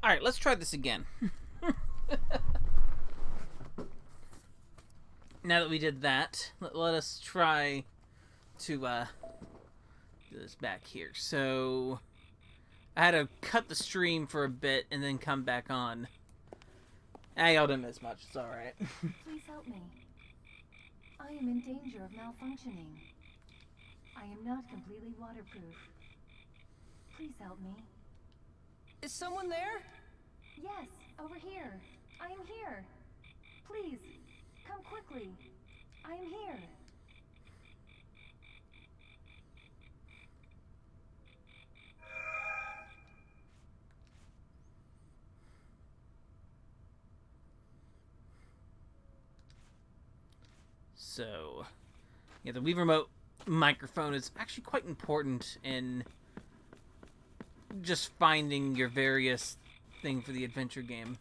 Alright, let's try this again. Now that we did that, let us try to do this back here. So I had to cut the stream for a bit and then come back on. Y'all didn't miss much. It's alright. Please help me. I am in danger of malfunctioning. I am not completely waterproof. Please help me. Is someone there? Yes, over here. I am here. Please, come quickly. I am here. So, yeah, the Wii Remote microphone is actually quite important in just finding your various thing for the adventure game.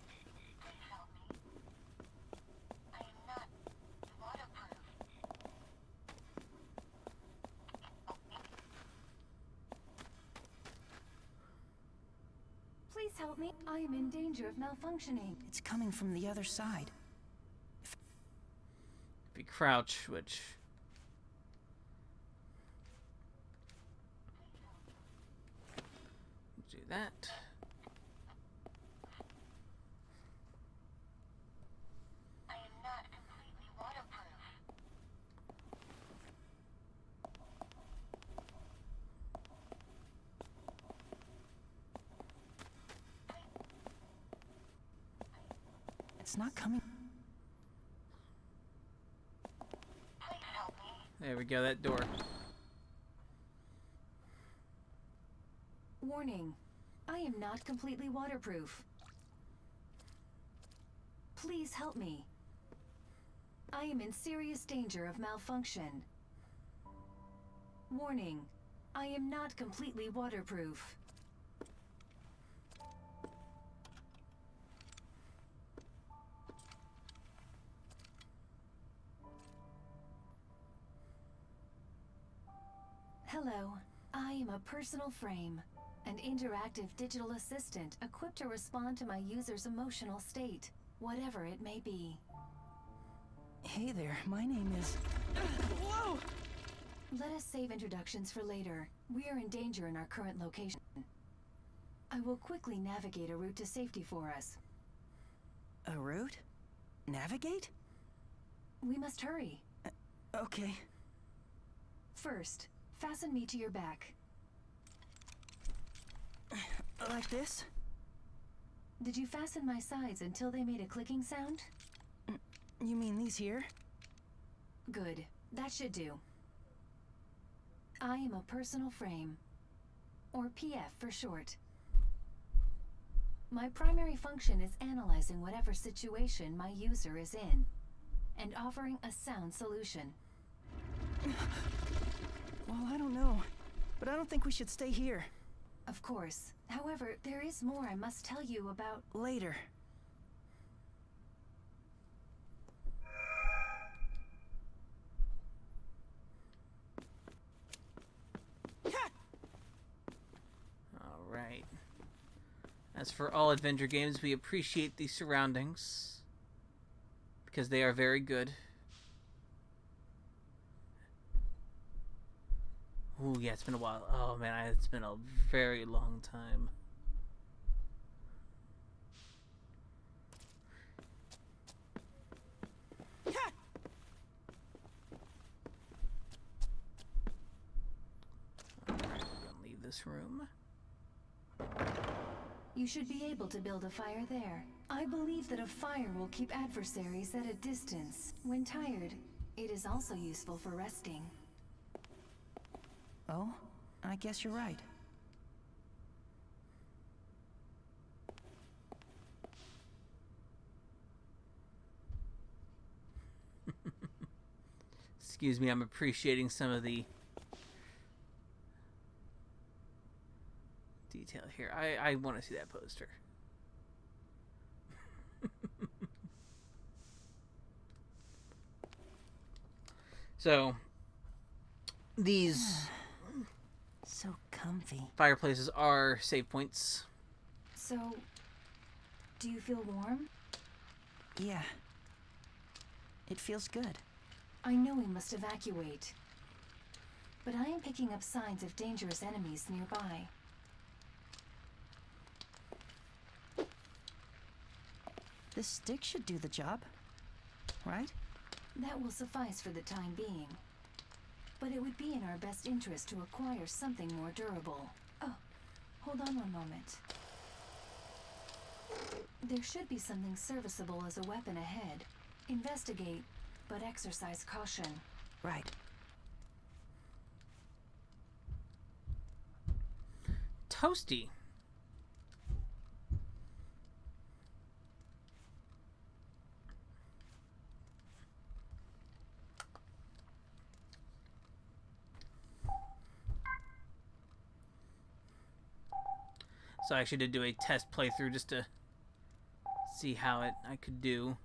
Please help me. I am in danger of malfunctioning. It's coming from the other side. If you crouch, which... do that. I am not completely waterproof. It's not coming. Please help me. There we go, that door. Warning. I am not completely waterproof. Please help me. I am in serious danger of malfunction. Warning. I am not completely waterproof. Hello. I am a personal frame. An interactive digital assistant equipped to respond to my user's emotional state, whatever it may be. Hey there, my name is... Whoa! Let us save introductions for later. We are in danger in our current location. I will quickly navigate a route to safety for us. A route? Navigate? We must hurry. Okay. First, fasten me to your back. Like this? Did you fasten my sides until they made a clicking sound? You mean these here? Good. That should do. I am a personal frame, or PF for short. My primary function is analyzing whatever situation my user is in, and offering a sound solution. Well, I don't know, but I don't think we should stay here. Of course. However, there is more I must tell you about... Later. Alright. As for all adventure games, we appreciate the surroundings, because they are very good. Ooh, yeah, it's been a while. Oh, man, it's been a very long time. Alright, we're gonna leave this room. You should be able to build a fire there. I believe that a fire will keep adversaries at a distance. When tired, it is also useful for resting. Oh, I guess you're right. Excuse me, I'm appreciating some of the detail here. I want to see that poster. So, these So comfy. fireplaces are save points. So, Do you feel warm? Yeah. It feels good. I know we must evacuate. But I am picking up signs of dangerous enemies nearby. This stick should do the job, right? That will suffice for the time being. But it would be in our best interest to acquire something more durable. Oh, hold on one moment. There should be something serviceable as a weapon ahead. Investigate, but exercise caution. Right. Toasty. So I actually did do a test playthrough just to see how I could do.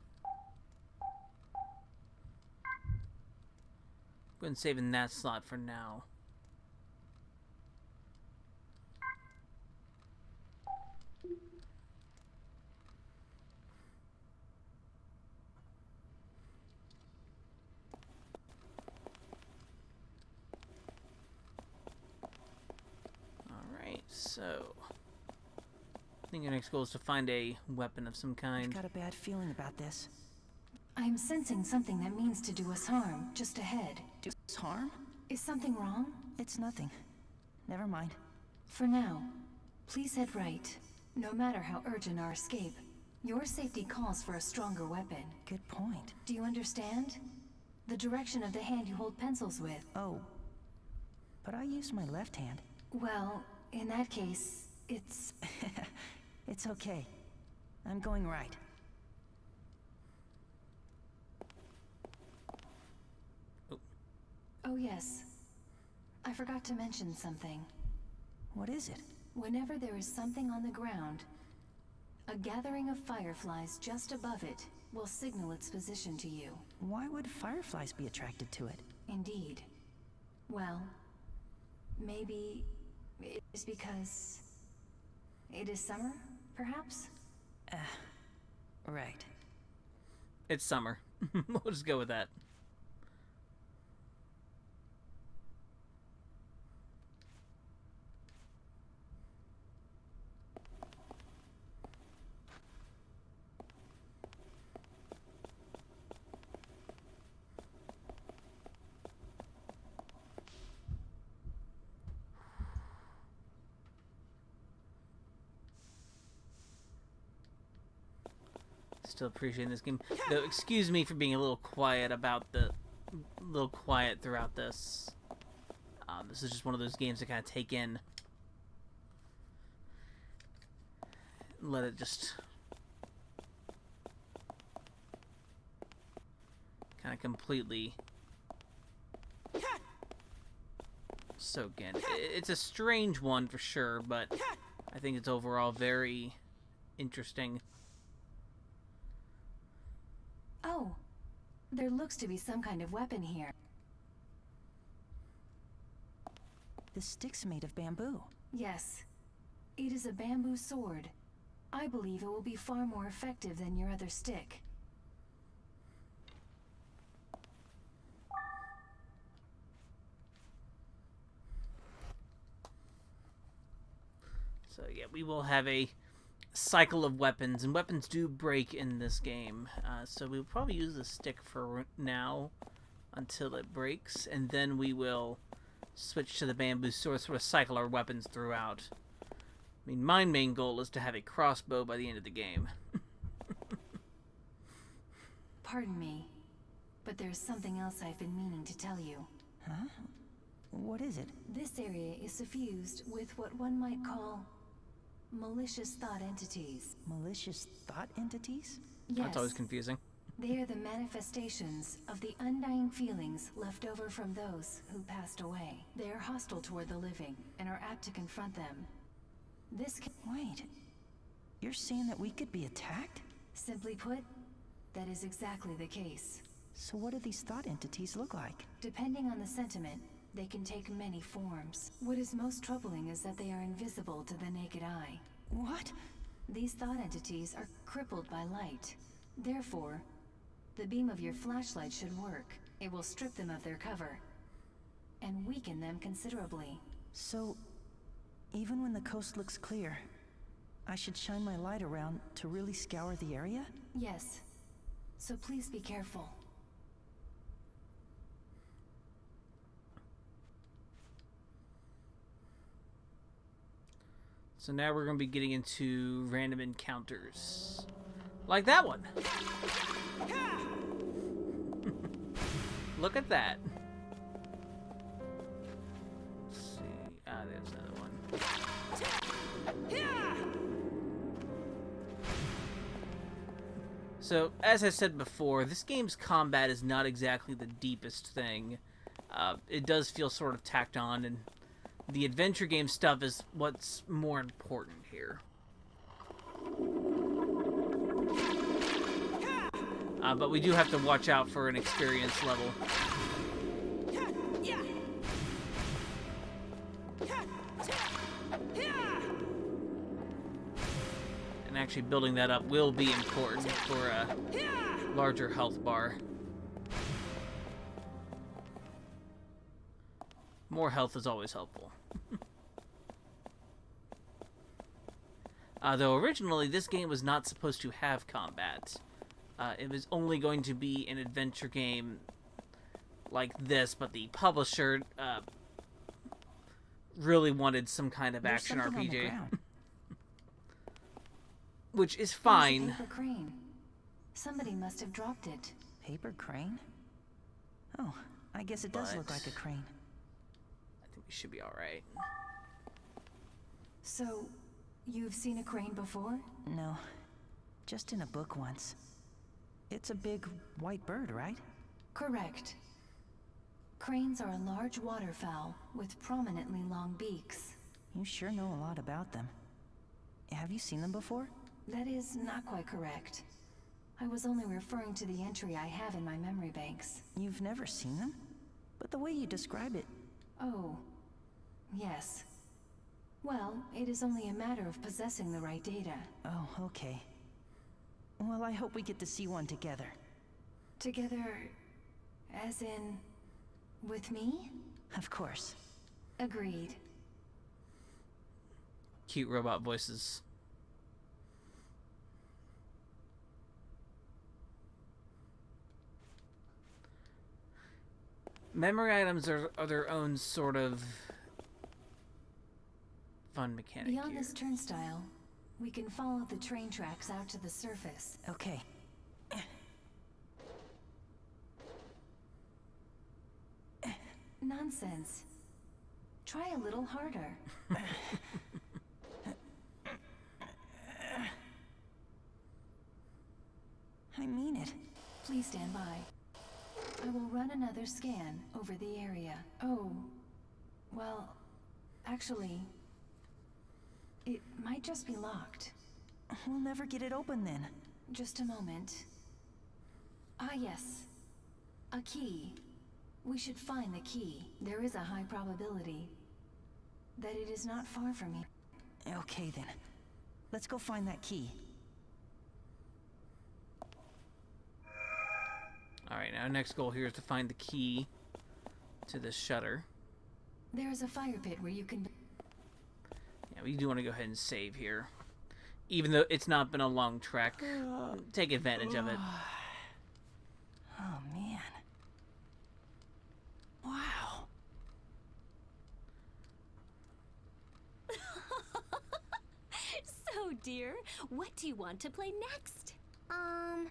Go ahead and save in that slot for now. Alright, so I think your next goal is to find a weapon of some I've kind. got a bad feeling about this. I'm sensing something that means to do us harm, just ahead. Do us harm? Is something wrong? It's nothing. Never mind. For now, please head right. No matter how urgent our escape, your safety calls for a stronger weapon. Good point. Do you understand? The direction of the hand you hold pencils with. Oh. But I used my left hand. Well, in that case, it's... It's okay. I'm going right. Oh yes. I forgot to mention something. What is it? Whenever there is something on the ground, a gathering of fireflies just above it will signal its position to you. Why would fireflies be attracted to it? Indeed. Well, maybe it is because it is summer, perhaps? Right. It's summer. We'll just go with that. Still appreciating this game. Though, excuse me for being a little quiet throughout this. This is just one of those games to kind of take in. Let it just kind of completely soak in. It's a strange one for sure, but I think it's overall very interesting. Oh, there looks to be some kind of weapon here. This stick's made of bamboo. Yes, it is a bamboo sword. I believe it will be far more effective than your other stick. So yeah, we will have a cycle of weapons, and weapons do break in this game. So we'll probably use the stick for now until it breaks, and then we will switch to the bamboo sword, sort of cycle our weapons throughout. I mean, my main goal is to have a crossbow by the end of the game. Pardon me, but there's something else I've been meaning to tell you. Huh? What is it? This area is suffused with what one might call malicious thought entities. Malicious thought entities? Yes, That's always confusing. they are the manifestations of the undying feelings left over from those who passed away. They are hostile toward the living and are apt to confront them. This can... Wait. You're saying that we could be attacked? Simply put, that is exactly the case. So what do these thought entities look like? Depending on the sentiment, they can take many forms. What is most troubling is that they are invisible to the naked eye. What? These thought entities are crippled by light. Therefore, the beam of your flashlight should work. It will strip them of their cover and weaken them considerably. So, even when the coast looks clear, I should shine my light around to really scour the area? Yes. So please be careful. So now we're going to be getting into random encounters. Like that one. Look at that. Let's see. Ah, there's another one. So, as I said before, this game's combat is not exactly the deepest thing. It does feel sort of tacked on, and the adventure game stuff is what's more important here. But we do have to watch out for an experience level. And actually building that up will be important for a larger health bar. More health is always helpful. Though originally this game was not supposed to have combat. It was only going to be an adventure game like this, but the publisher really wanted some kind of There's action something on the RPG. ground. Which is There's a fine. paper crane. Somebody must have dropped it. Paper crane? Oh, I guess it does look But- like a crane. I think we should be alright. So, you've seen a crane before? No, just in a book once. It's a big white bird, right? Correct. Cranes are a large waterfowl with prominently long beaks. You sure know a lot about them. Have you seen them before? That is not quite correct. I was only referring to the entry I have in my memory banks. You've never seen them? But the way you describe it... Oh, yes. Well, it is only a matter of possessing the right data. Oh, okay. Well, I hope we get to see one together. Together, as in, with me? Of course. Agreed. Cute robot voices. Memory items are their own sort of fun mechanic Beyond here. this turnstile, we can follow the train tracks out to the surface. Okay. Nonsense. Try a little harder. I mean it. Please stand by. I will run another scan over the area. Oh, well, actually, it might just be locked. We'll never get it open then. Just a moment. Ah, yes. A key. We should find the key. There is a high probability that it is not far from here. Okay then. Let's go find that key. Alright, now our next goal here is to find the key to this shutter. There is a fire pit where you can... Yeah, we do want to go ahead and save here. Even though it's not been a long trek, take advantage of it. Oh man. Wow. So, dear, what do you want to play next? I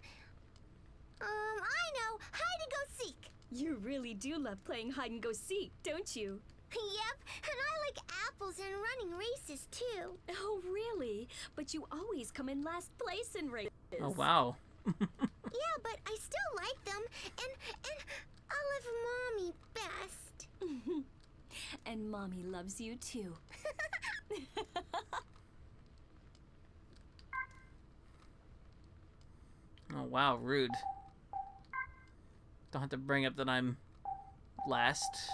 know. Hide and go seek. You really do love playing hide and go seek, don't you? Yep, and I like apples and running races too. Oh, really? But you always come in last place in races. Oh, wow. Yeah, but I still like them, and I love Mommy best. And Mommy loves you too. Oh, wow, rude. Don't have to bring up that I'm last.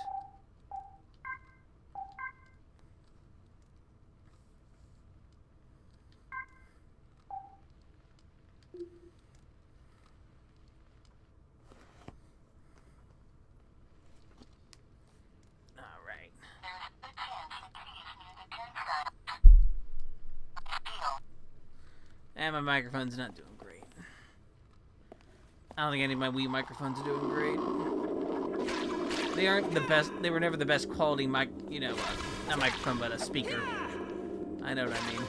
And my microphone's not doing great. I don't think any of my Wii microphones are doing great. They aren't the best. They were never the best quality mic, you know, not microphone, but a speaker. I know what I mean.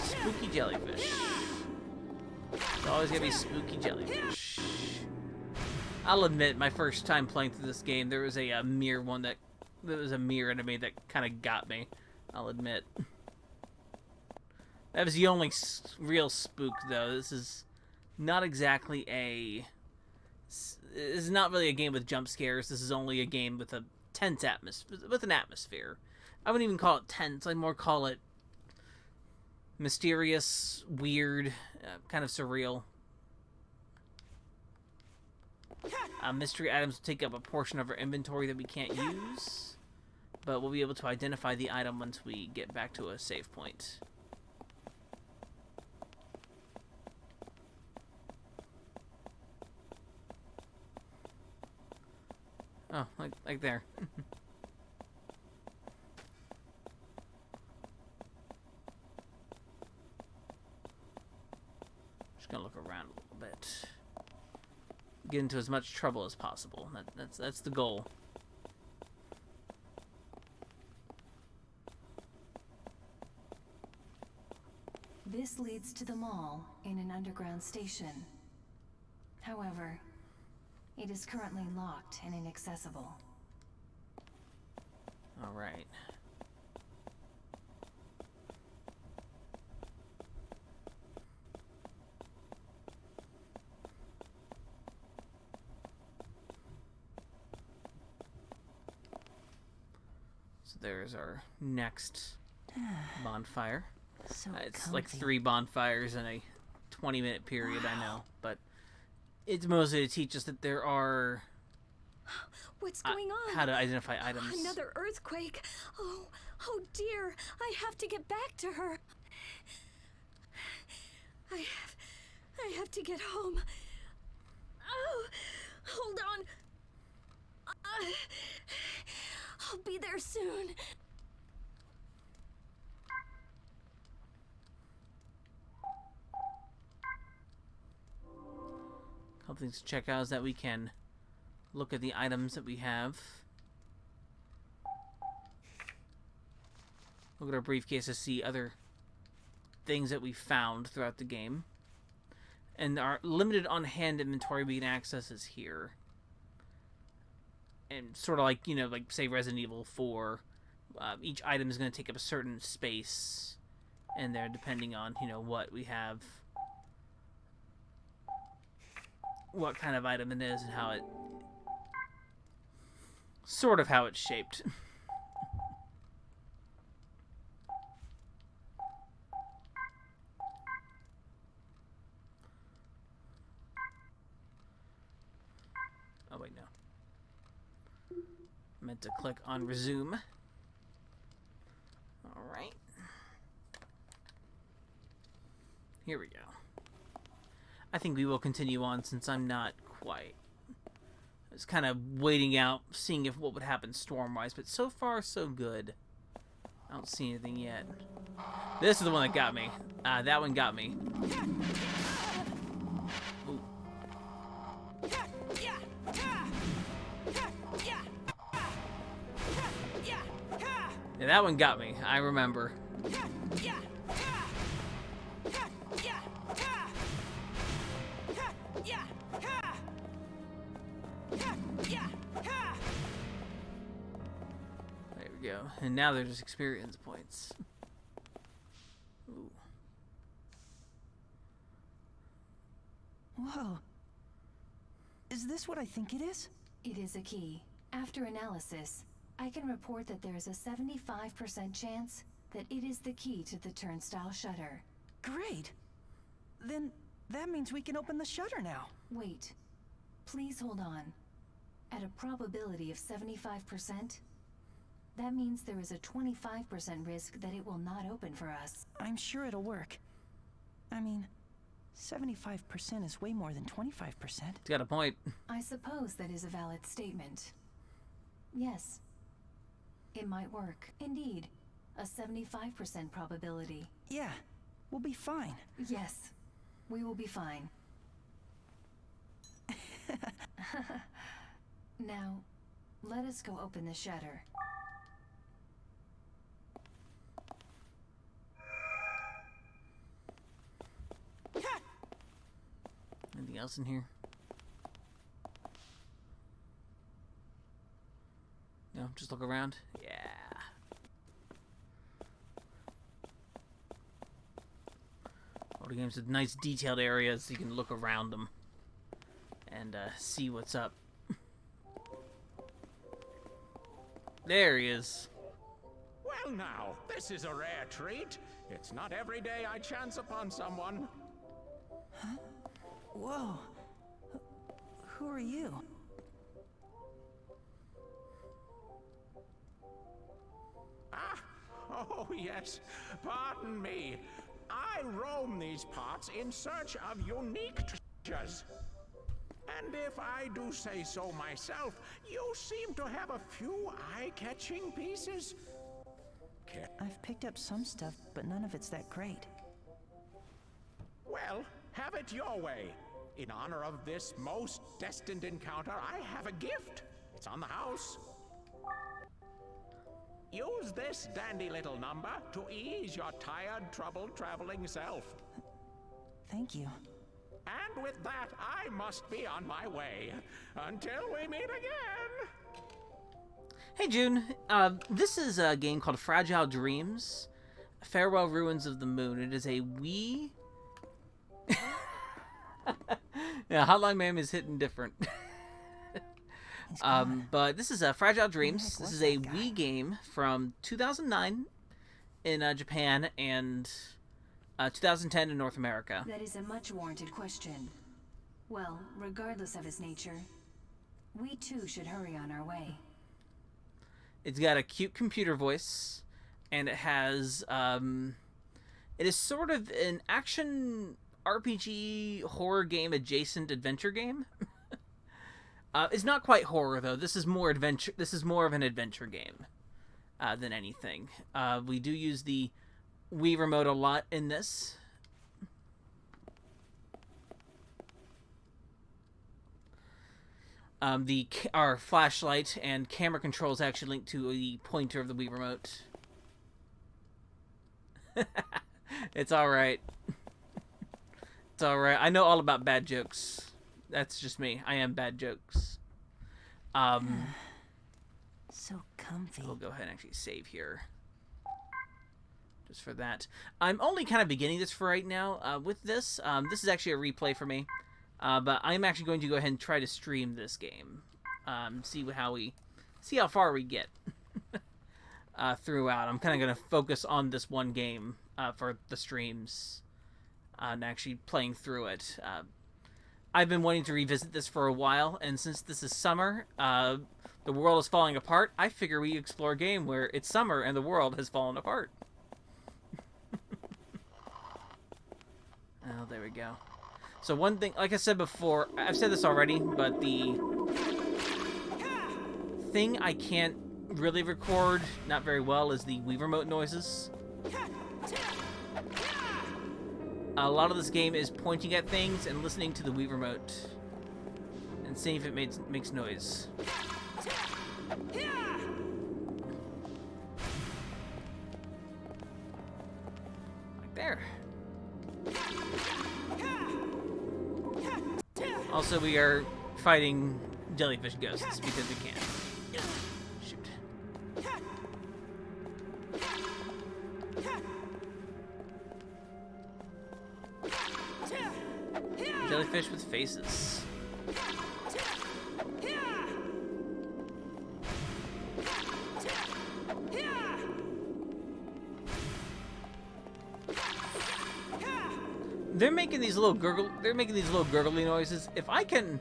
Spooky jellyfish. It's always gonna be spooky jellyfish. I'll admit, my first time playing through this game, there was a mirror one that there was a mirror enemy that kind of got me. I'll admit. That was the only real spook, though. This is not exactly a. This is not really a game with jump scares. This is only a game with a tense atmosphere, with an atmosphere. I wouldn't even call it tense. I'd more call it mysterious, weird, kind of surreal. Mystery items will take up a portion of our inventory that we can't use, but we'll be able to identify the item once we get back to a save point. Oh, like there. Just gonna look around a little bit. Get into as much trouble as possible. That's the goal. This leads to the mall in an underground station. However, it is currently locked and inaccessible. All right. So there's our next bonfire. So It's like comfy. 3 bonfires in a 20-minute period, I know, but it's mostly to teach us that there are What's going on? how to identify items. Another earthquake. Oh, oh dear. I have to get back to her. I have to get home. Oh, hold on. I'll be there soon. Couple things to check out is that we can look at the items that we have. Look at our briefcase to see other things that we found throughout the game. And our limited on-hand inventory we can access is here. And sort of like, you know, like say Resident Evil 4, each item is going to take up a certain space in there depending on, you know, what we have. What kind of item it is and how it sort of how it's shaped. Oh wait, no. Meant to click on resume. All right. Here we go. I think we will continue on since I'm not quite. I was kind of waiting out, seeing if what would happen storm-wise, but so far so good. I don't see anything yet. This is the one that got me. That one got me. Ooh. Yeah, that one got me. I remember. There we go. And now they're just experience points. Ooh. Whoa. Is this what I think it is? It is a key. After analysis, I can report that there is a 75% chance that it is the key to the turnstile shutter. Great. Then that means we can open the shutter now. Wait. Please hold on. At a probability of 75%, that means there is a 25% risk that it will not open for us. I'm sure it'll work. I mean, 75% is way more than 25%. It's got a point. I suppose that is a valid statement. Yes. It might work. Indeed. A 75% probability. Yeah, we'll be fine. Yes. We will be fine. Now, let us go open the shutter. Anything else in here? No, just look around. Yeah. All the games with nice detailed areas so you can look around them and see what's up. There he is. Well now, this is a rare treat. It's not every day I chance upon someone. Whoa. Who are you? Ah, oh yes, pardon me. I roam these parts in search of unique treasures. And if I do say so myself, you seem to have a few eye-catching pieces. I've picked up some stuff, but none of it's that great. Well, have it your way. In honor of this most destined encounter, I have a gift. It's on the house. Use this dandy little number to ease your tired, troubled traveling self. Thank you. And with that, I must be on my way. Until we meet again! Hey June, this is a game called Fragile Dreams, Farewell Ruins of the Moon. It is a Wii... Yeah, Hotline Miami is hitting different. But this is Fragile Dreams. This is a Wii game from 2009 in Japan and 2010 in North America. That is a much warranted question. Well, regardless of its nature, we too should hurry on our way. It's got a cute computer voice, and it has, it is sort of an action RPG horror game adjacent adventure game. It's not quite horror though. This is more adventure. This is more of an adventure game than anything. We do use the Wii remote a lot in this. Our flashlight and camera controls actually link to the pointer of the Wii remote. It's all right. It's all right. I know all about bad jokes. That's just me. I am bad jokes. So comfy. We'll go ahead and actually save here. Just for that. I'm only kind of beginning this for right now. With this, this is actually a replay for me. But I'm actually going to go ahead and try to stream this game. See how far we get throughout. I'm kind of going to focus on this one game for the streams and actually playing through it. I've been wanting to revisit this for a while, and since this is summer, the world is falling apart, I figure we explore a game where it's summer and the world has fallen apart. Oh, there we go. So one thing, like I said before, I've said this already, but the thing I can't really record not very well is the Wii remote noises. A lot of this game is pointing at things and listening to the Wii remote and seeing if it makes noise. Like there. Also, we are fighting jellyfish ghosts because we can. Shoot. Jellyfish with faces. They're making these little gurgly noises. If I can,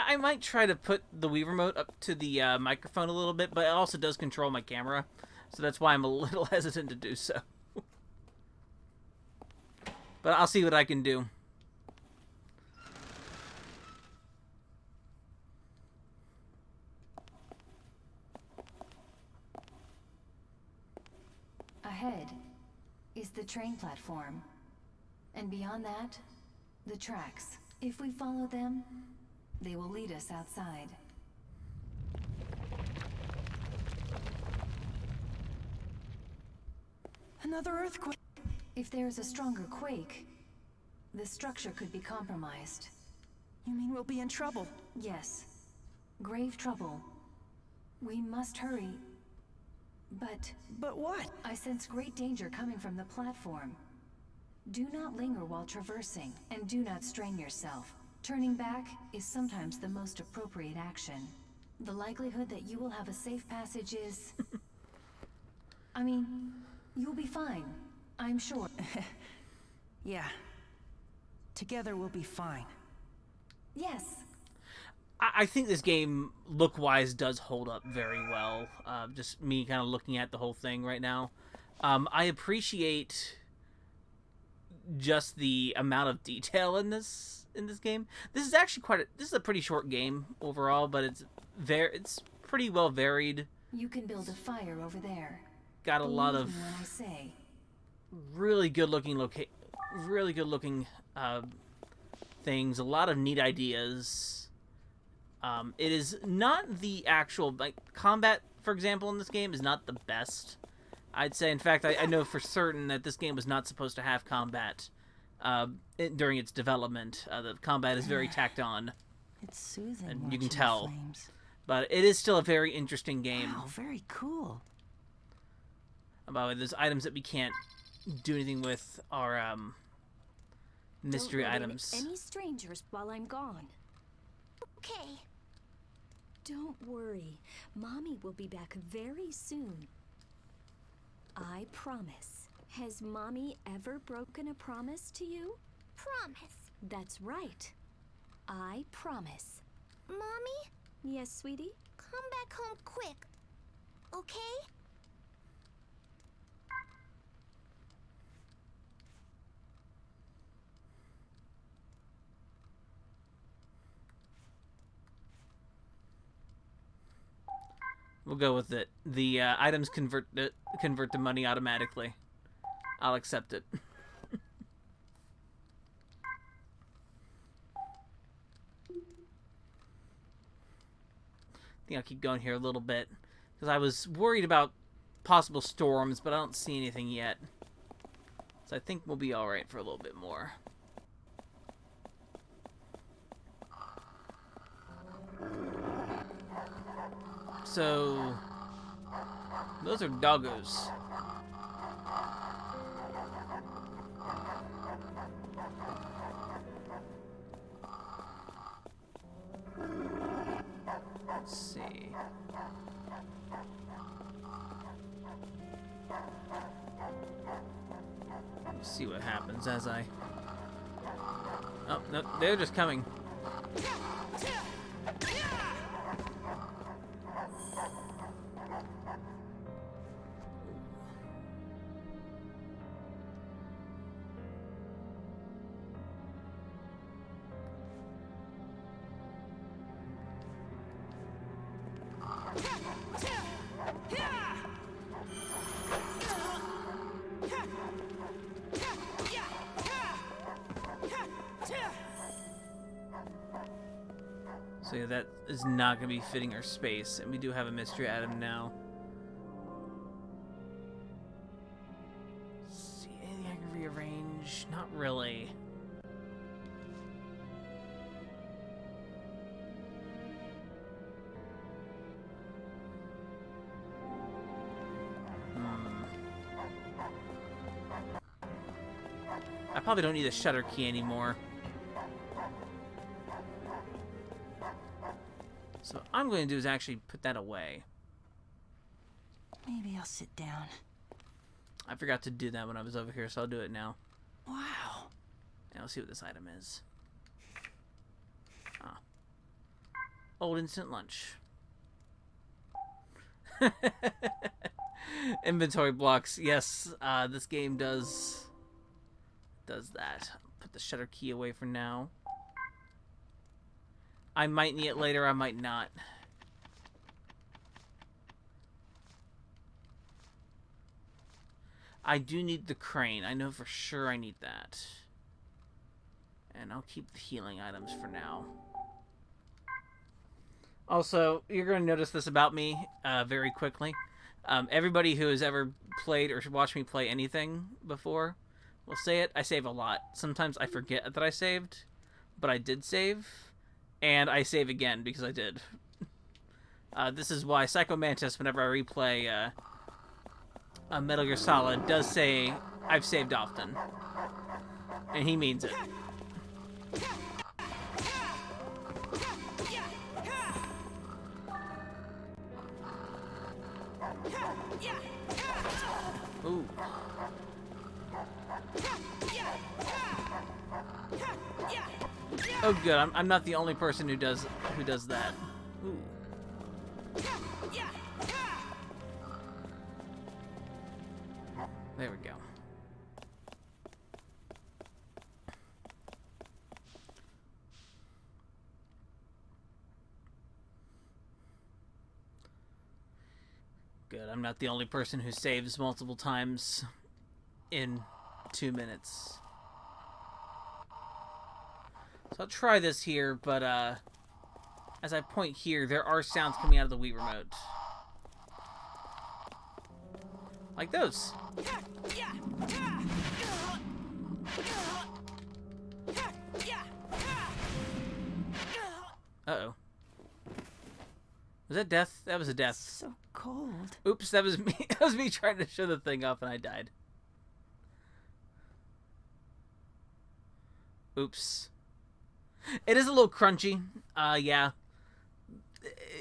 I might try to put the Wii remote up to the microphone a little bit, but it also does control my camera, so that's why I'm a little hesitant to do so. But I'll see what I can do. Ahead is the train platform. And beyond that, the tracks. If we follow them, they will lead us outside. Another earthquake. If there is a stronger quake, the structure could be compromised. You mean we'll be in trouble? Yes. Grave trouble. We must hurry. But But what? I sense great danger coming from the platform. Do not linger while traversing, and do not strain yourself. Turning back is sometimes the most appropriate action. The likelihood that you will have a safe passage is... I mean, you'll be fine, I'm sure. Yeah. Together we'll be fine. Yes. I think this game, look-wise, does hold up very well. Just me kind of looking at the whole thing right now. I appreciate just the amount of detail in this game. This is actually this is a pretty short game overall, but it's pretty well varied. You can build a fire over there. Got a lot of Believe me when I say. really good looking things. A lot of neat ideas. It is not the actual combat, for example, in this game is not the best. I'd say, in fact, I know for certain that this game was not supposed to have combat during its development. The combat is very tacked on, It's soothing. and you can watching the tell. flames. But it is still a very interesting game. Wow, very cool. By the way, there's items that we can't do anything with are mystery Don't let in items. any strangers while I'm gone. Okay. Don't worry. Mommy will be back very soon. I promise. Has Mommy ever broken a promise to you? Promise. That's right. I promise. Mommy, Yes, sweetie? come back home quick. Okay? We'll go with it. The items convert the money automatically. I'll accept it. I think I'll keep going here a little bit because I was worried about possible storms, but I don't see anything yet. So I think we'll be all right for a little bit more. So those are doggos. Let's see. Let's see what happens as I... Oh, no, they're just coming. So yeah, that is not going to be fitting our space, and we do have a mystery item now. Let's see, anything I can rearrange? Not really. I probably don't need a shutter key anymore. So what I'm going to do is actually put that away. Maybe I'll sit down. I forgot to do that when I was over here, so I'll do it now. Wow. And I'll see what this item is. Ah. Old instant lunch. Inventory blocks. Yes, this game does that. Put the shutter key away for now. I might need it later, I might not. I do need the crane. I know for sure I need that. And I'll keep the healing items for now. Also, you're going to notice this about me very quickly. Everybody who has ever played or watched me play anything before will say it. I save a lot. Sometimes I forget that I saved, but I did save. And I save again because I did. This is why Psycho Mantis, whenever I replay Metal Gear Solid, does say I've saved often. And he means it. Ooh. Oh, good. I'm not the only person who does that. Ooh. There we go. Good. I'm not the only person who saves multiple times in 2 minutes. So I'll try this here, but as I point here, there are sounds coming out of the Wii remote. Like those. Uh-oh. Was that death? That was a death. So cold. Oops, that was me. That was me trying to show the thing off and I died. Oops. It is a little crunchy. Yeah.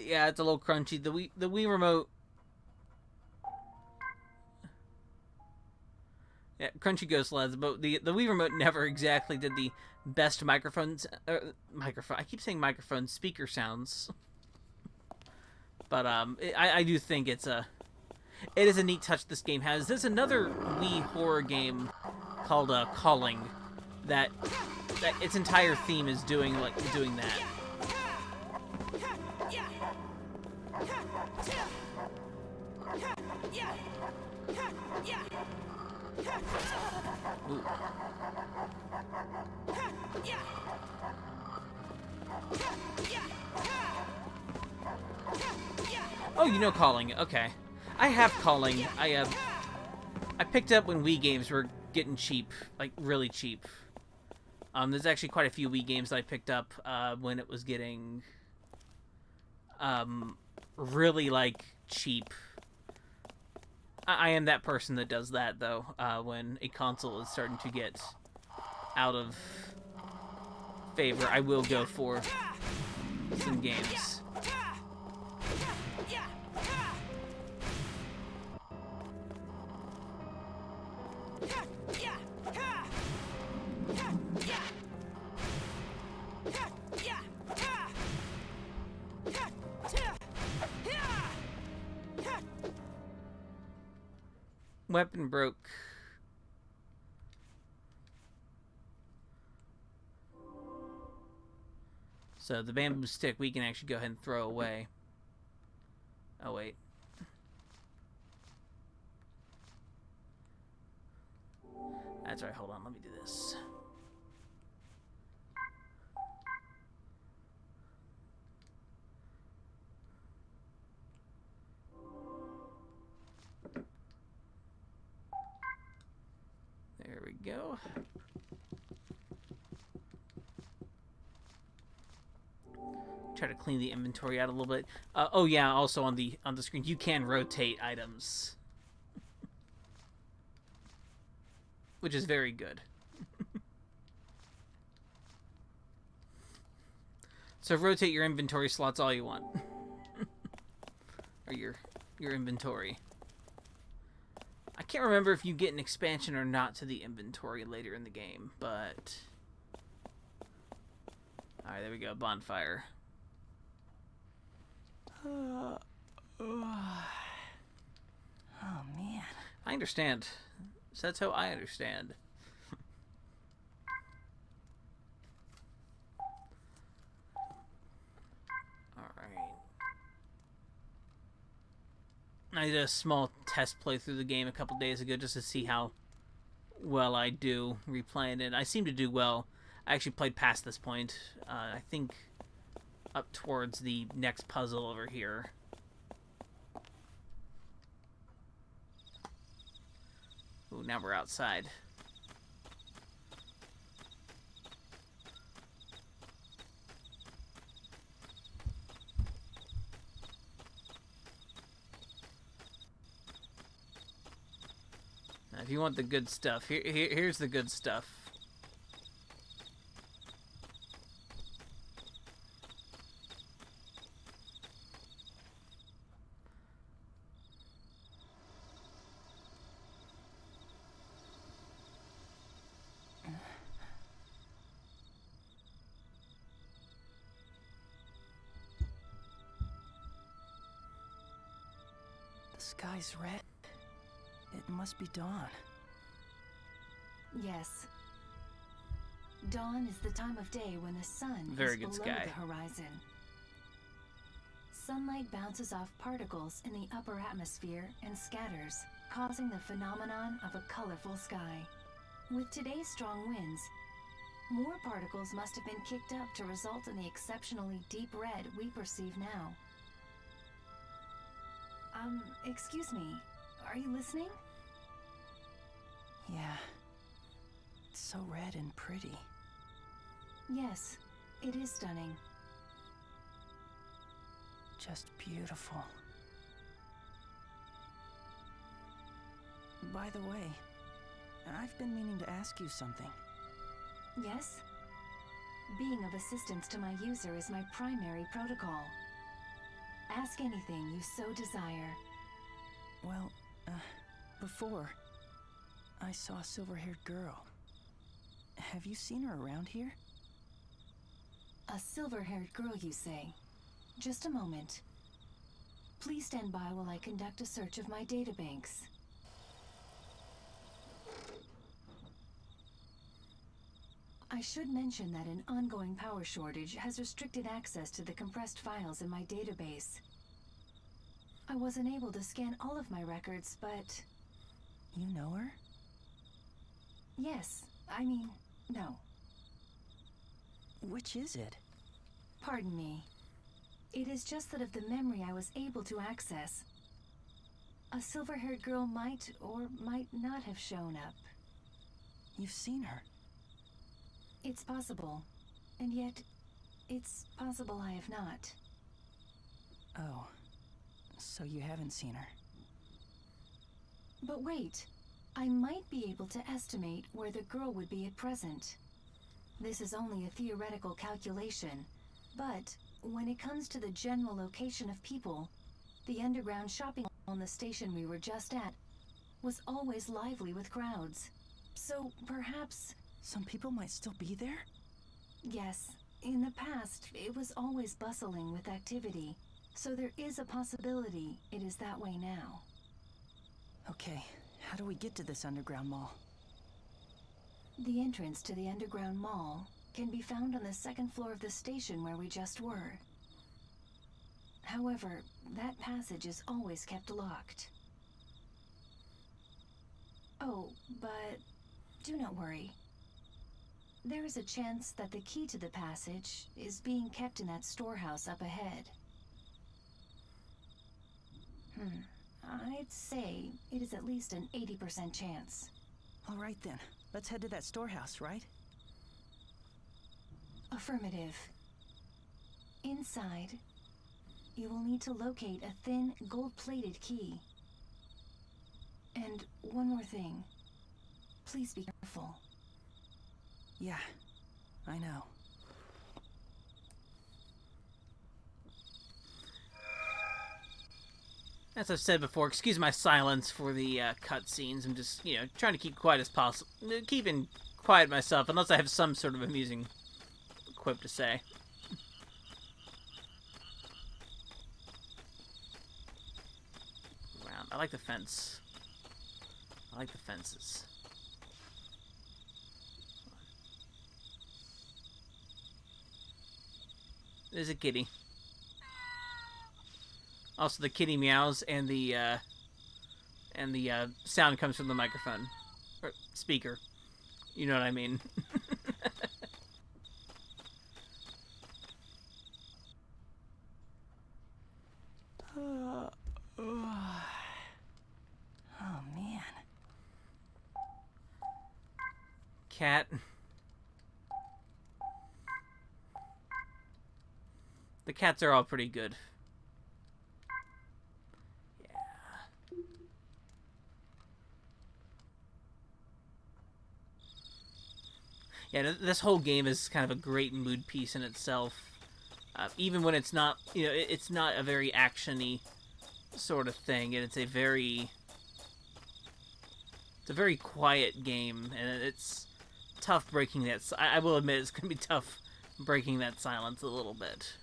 Yeah, it's a little crunchy. The Wii remote. Yeah, crunchy ghost lads, but the Wii remote never exactly did the best microphones. Microphone. I keep saying microphone speaker sounds. But I do think it is a neat touch this game has. There's another Wii horror game called Calling that its entire theme is doing that. Ooh. Oh, you know Calling. Okay. I have Calling. I picked up when Wii games were getting cheap, like really cheap. There's actually quite a few Wii games that I picked up when it was getting really like cheap. I am that person that does that though. When a console is starting to get out of favor, I will go for some games. Weapon broke. So the bamboo stick we can actually go ahead and throw away. Oh wait. That's right, hold on, let me do this. There we go. Try to clean the inventory out a little bit. Oh yeah, also on the screen you can rotate items, which is very good. So rotate your inventory slots all you want, or your inventory. I can't remember if you get an expansion or not to the inventory later in the game, but... Alright, there we go, bonfire. Oh, man. I understand. So that's how I understand. Alright. I did a small test play through the game a couple days ago just to see how well I do replaying it. I seem to do well. I actually played past this point. I think up towards the next puzzle over here. Ooh, now we're outside. Now, if you want the good stuff, here's the good stuff. The sky's red. It must be dawn. Yes. Dawn is the time of day when the sun Very is good below sky. the horizon. Sunlight bounces off particles in the upper atmosphere and scatters, causing the phenomenon of a colorful sky. With today's strong winds, more particles must have been kicked up to result in the exceptionally deep red we perceive now. Excuse me, are you listening? Yeah. It's so red and pretty. Yes, it is stunning. Just beautiful. By the way, I've been meaning to ask you something. Yes? Being of assistance to my user is my primary protocol. Ask anything you so desire. Well, before, I saw a silver-haired girl. Have you seen her around here? A silver-haired girl, you say? Just a moment. Please stand by while I conduct a search of my databanks. I should mention that an ongoing power shortage has restricted access to the compressed files in my database. I wasn't able to scan all of my records, but... You know her? Yes, I mean, no. Which is it? Pardon me. It is just that of the memory I was able to access, a silver-haired girl might or might not have shown up. You've seen her. It's possible, and yet, it's possible I have not. Oh, so you haven't seen her. But wait, I might be able to estimate where the girl would be at present. This is only a theoretical calculation, but when it comes to the general location of people, the underground shopping on the station we were just at was always lively with crowds. So perhaps... Some people might still be there? Yes, in the past, it was always bustling with activity, so there is a possibility it is that way now. Okay, how do we get to this underground mall? The entrance to the underground mall can be found on the second floor of the station where we just were. However, that passage is always kept locked. Oh, but do not worry. There is a chance that the key to the passage is being kept in that storehouse up ahead. I'd say it is at least an 80% chance. All right then, let's head to that storehouse, right? Affirmative. Inside, you will need to locate a thin, gold-plated key. And one more thing. Please be careful. Yeah, I know. As I've said before, excuse my silence for the cutscenes. I'm just, trying to keep quiet as possible. Keeping quiet myself, unless I have some sort of amusing quip to say. I like the fence. I like the fences. There's a kitty. Also, the kitty meows and the sound comes from the microphone or speaker. You know what I mean? Oh, man. Cat. The cats are all pretty good. Yeah, this whole game is kind of a great mood piece in itself. Even when it's not, you know, it's not a very action-y sort of thing, and it's a very quiet game, and it's tough breaking that. I will admit it's gonna be tough breaking that silence a little bit.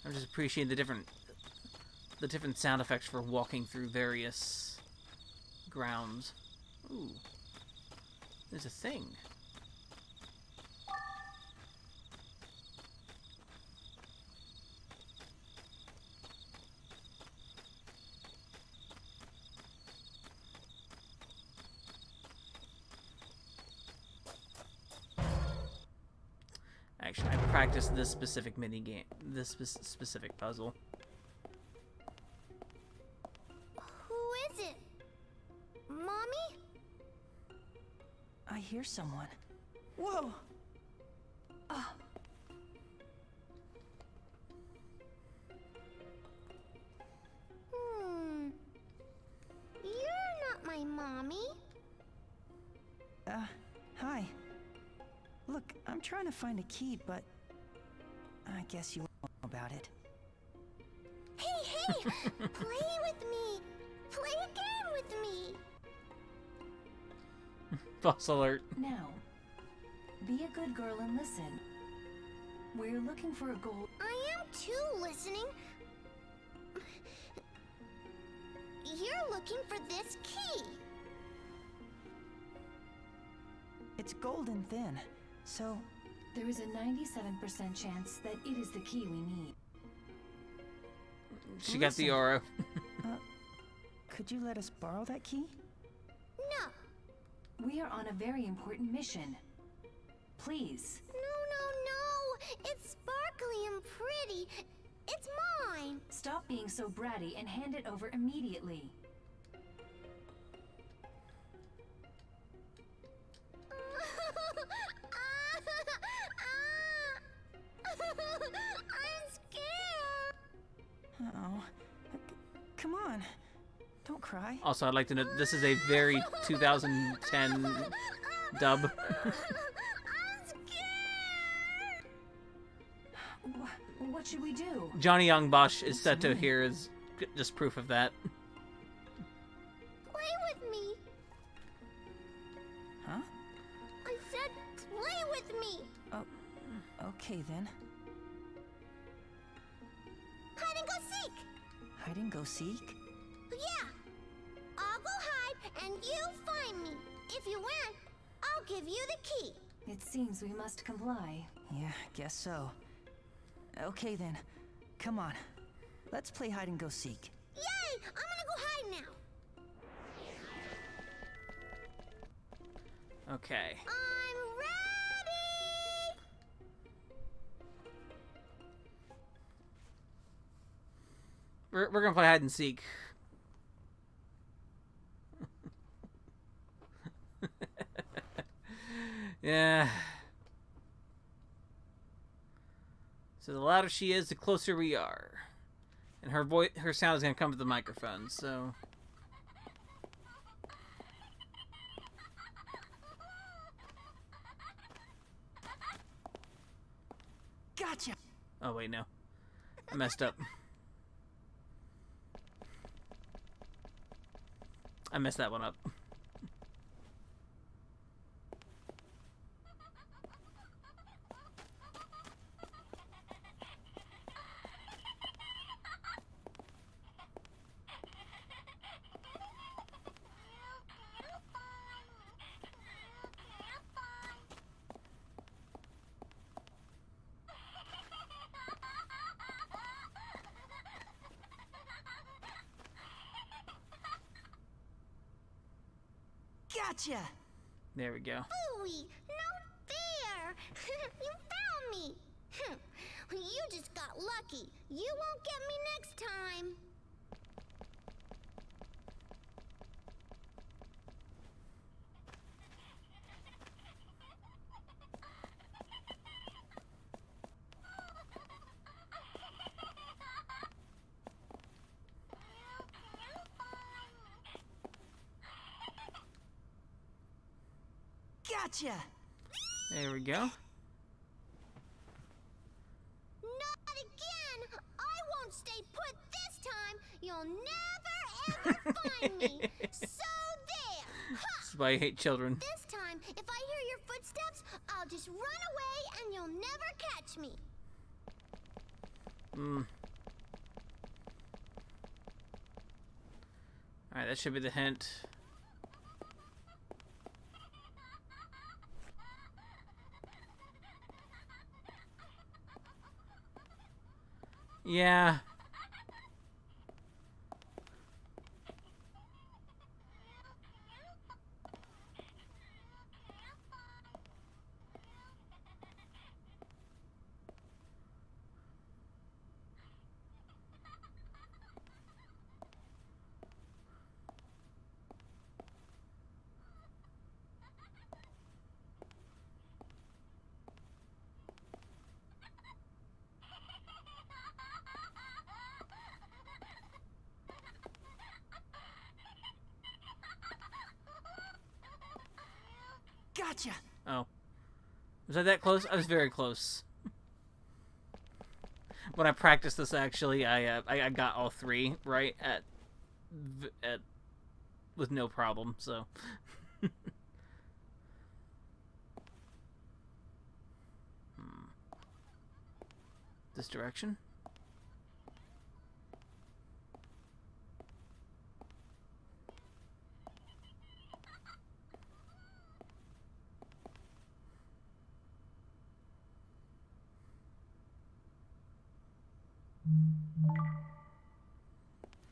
I'm just appreciating the different sound effects for walking through various grounds. Ooh, there's a thing. Actually, I practiced this specific mini game, this specific puzzle. Who is it? Mommy? I hear someone. Whoa! You're not my mommy. Hi. Look, I'm trying to find a key, but I guess you know about it. Hey, play with me. Play a game with me. False alert. Now, be a good girl and listen. We're looking for a gold. I am too listening. You're looking for this key. It's golden thin, so There is a 97% chance that it is the key we need. She got the Listen. aura. could you let us borrow that key? No. We are on a very important mission. Please. No. It's sparkly and pretty. It's mine. Stop being so bratty and hand it over immediately. I'm scared. Uh-oh. Come on. Don't cry. Also, I'd like to note this is a very 2010 dub. I'm scared. What should we do? Johnny Young Bosch is set to here is just proof of that. Play with me. Huh? I said play with me. Okay then. Hide and go seek. Hide and go seek? Yeah. I'll go hide and you find me. If you win, I'll give you the key. It seems we must comply. Yeah, guess so. Okay then. Come on. Let's play hide and go seek. Yay! I'm gonna go hide now. Okay. I'm ready. We're gonna play hide and seek. Yeah. So the louder she is, the closer we are, and her sound is gonna come to the microphone. So. Gotcha! Oh wait, no, I messed up. I messed that one up. Gotcha! There we go. Ooey, no fair! You found me! You just got lucky. You won't get me next time. Gotcha! There we go. Not again! I won't stay put this time. You'll never ever find me. So there! Ha! This is why I hate children. This time, if I hear your footsteps, I'll just run away and you'll never catch me. Alright, that should be the hint. Yeah. Gotcha! Oh. Was I that close? I was very close. When I practiced this, actually, I got all three right at with no problem. So. This direction?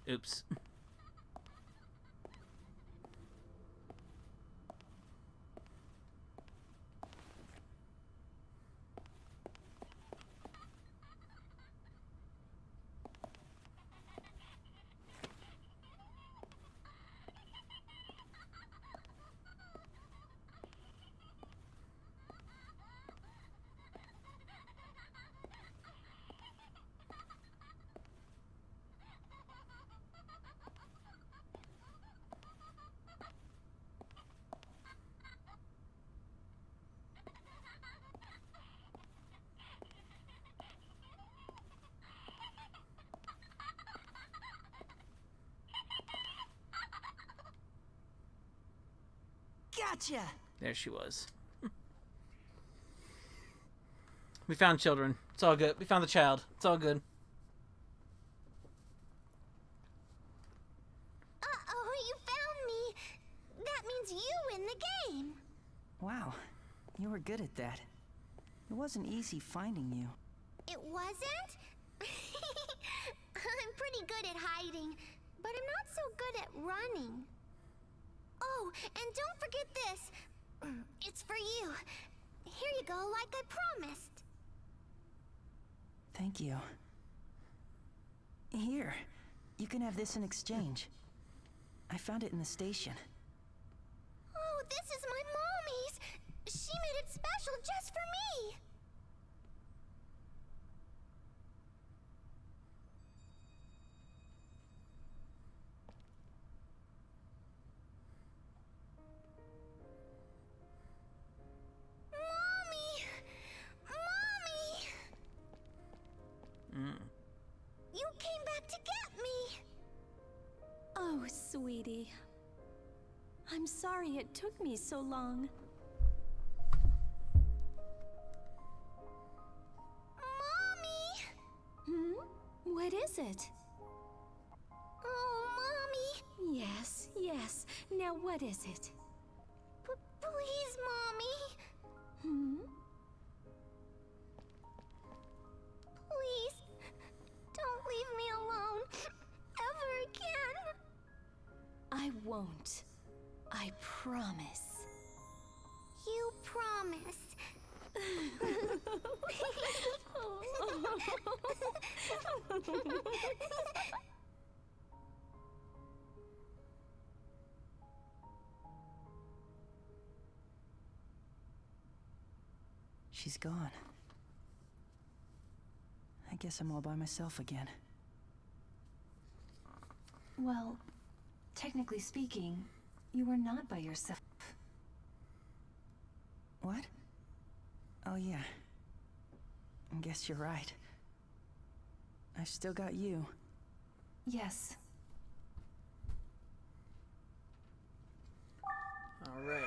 Oops. Gotcha! There she was. We found children. It's all good. We found the child. It's all good. Uh-oh, you found me. That means you win the game. Wow, you were good at that. It wasn't easy finding you. It wasn't? I'm pretty good at hiding, but I'm not so good at running. Oh, and don't forget this. It's for you. Here you go, like I promised. Thank you. Here, you can have this in exchange. I found it in the station. Oh, this is my mommy's. She made it special just for me. You came back to get me! Oh, sweetie. I'm sorry it took me so long. Mommy! Hmm? What is it? Oh, Mommy! Yes, yes. Now what is it? Please, Mommy! Hmm? Please, don't leave me alone ever again. I won't. I promise. She's gone. I guess I'm all by myself again. Well, technically speaking, you were not by yourself. What? Oh yeah. I guess you're right. I've still got you. Yes. All right.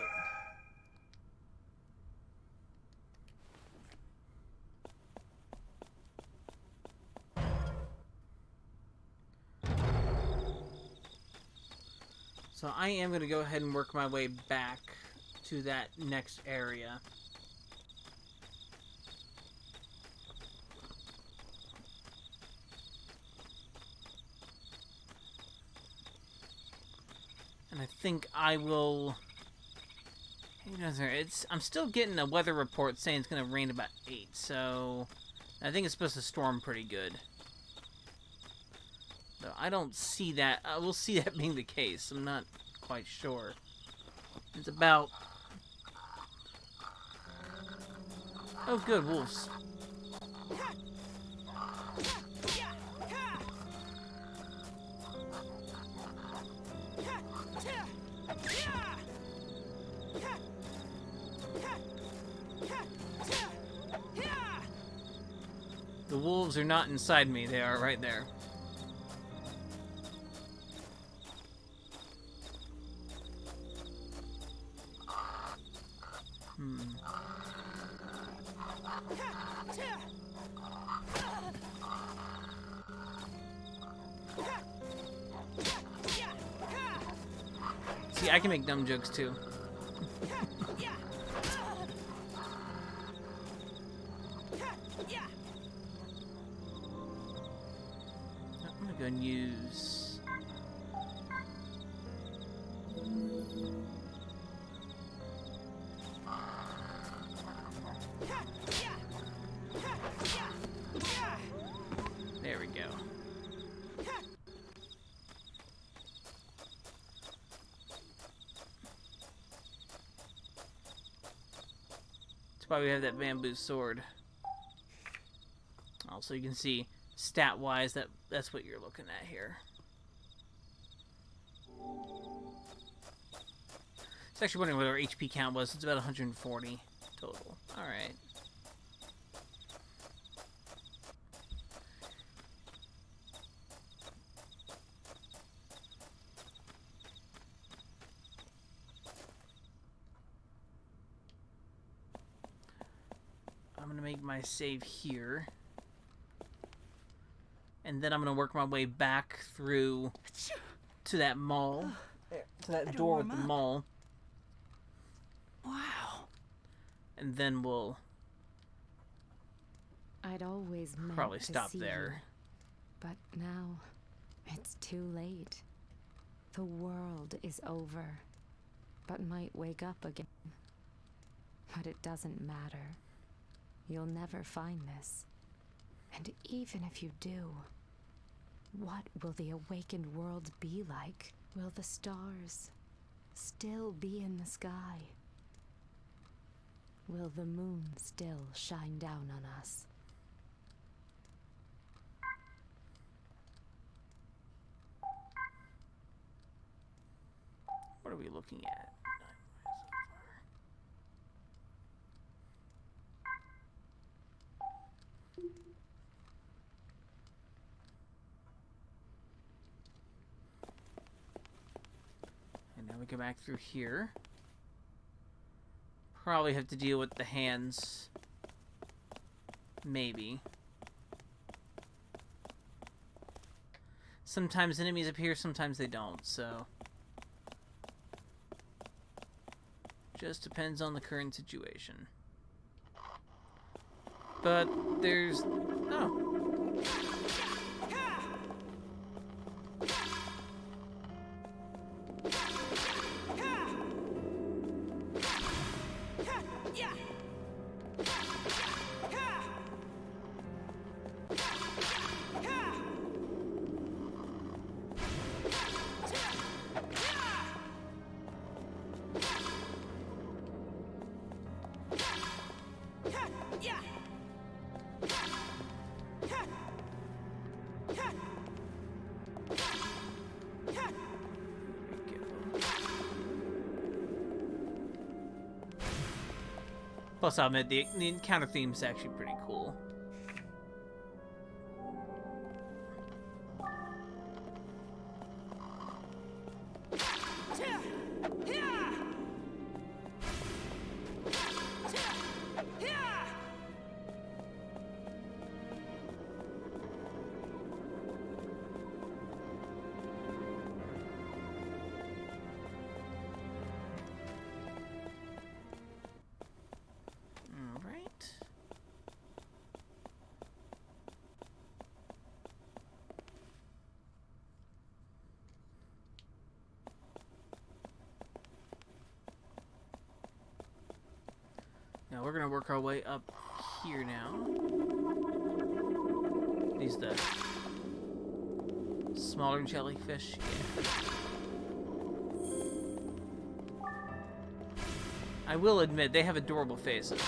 So I am going to go ahead and work my way back to that next area. And I think I will... I'm still getting a weather report saying it's going to rain about 8, so... I think it's supposed to storm pretty good. Though I don't see that... we'll see that being the case. I'm not quite sure. It's about... Oh, good, wolves. The wolves are not inside me, they are right there. See, I can make dumb jokes too. I'm gonna go and use... There we go. That's why we have that bamboo sword. Also, you can see stat-wise that's what you're looking at here. It's actually wondering what our HP count was. It's about 140 total. All right. I'm gonna make my save here. And then I'm gonna work my way back through to that mall. To that door with the mall. Wow. And then we'll I'd always meant probably to stop see there. You, but now it's too late. The world is over, but might wake up again. But it doesn't matter. You'll never find this. And even if you do, what will the awakened world be like? Will the stars still be in the sky? Will the moon still shine down on us? What are we looking at? And now we go back through here. Probably have to deal with the hands. Maybe. Sometimes enemies appear, sometimes they don't, so... Just depends on the current situation. But there's... Oh. Plus, I'll admit, the encounter theme is actually pretty cool. Now we're gonna work our way up here now. These the smaller jellyfish. Yeah. I will admit they have adorable faces.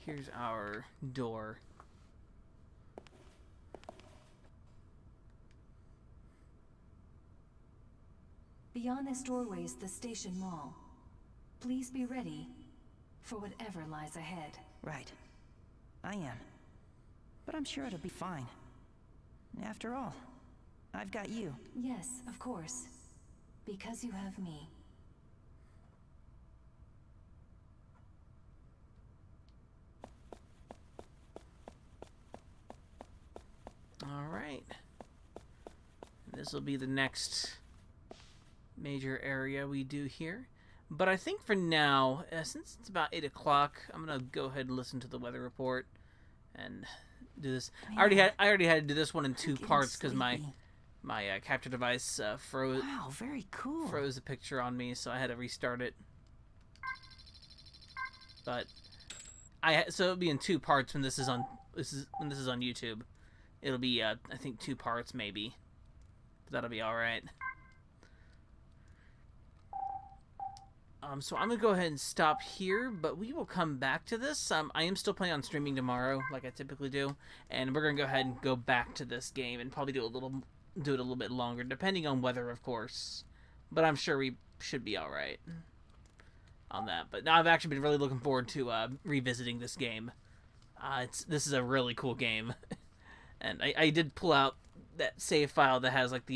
Here's our door. Beyond this doorway is the station mall. Please be ready for whatever lies ahead. Right. I am. But I'm sure it'll be fine. After all, I've got you. Yes, of course. Because you have me. All right. This will be the next major area we do here. But I think for now, since it's about 8 o'clock, I'm gonna go ahead and listen to the weather report and do this. I already had to do this one in 2 parts because my capture device froze. Wow, very cool. Froze the picture on me, so I had to restart it. But so it'll be in 2 parts when this is on YouTube. It'll be I think 2 parts maybe. But that'll be all right. So I'm going to go ahead and stop here, but we will come back to this. I am still planning on streaming tomorrow, like I typically do, and we're going to go ahead and go back to this game and probably do it a little bit longer, depending on weather, of course. But I'm sure we should be all right on that. But now I've actually been really looking forward to revisiting this game. This is a really cool game, and I did pull out that save file that has like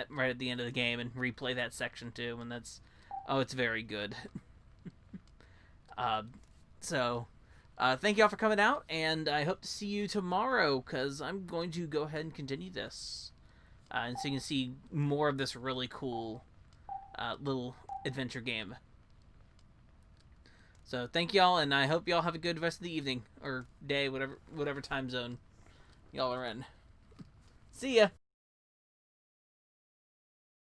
right at the end of the game and replay that section too, and that's. Oh, it's very good. Thank y'all for coming out, and I hope to see you tomorrow, because I'm going to go ahead and continue this. And so you can see more of this really cool little adventure game. So thank y'all, and I hope y'all have a good rest of the evening, or day, whatever time zone y'all are in. See ya!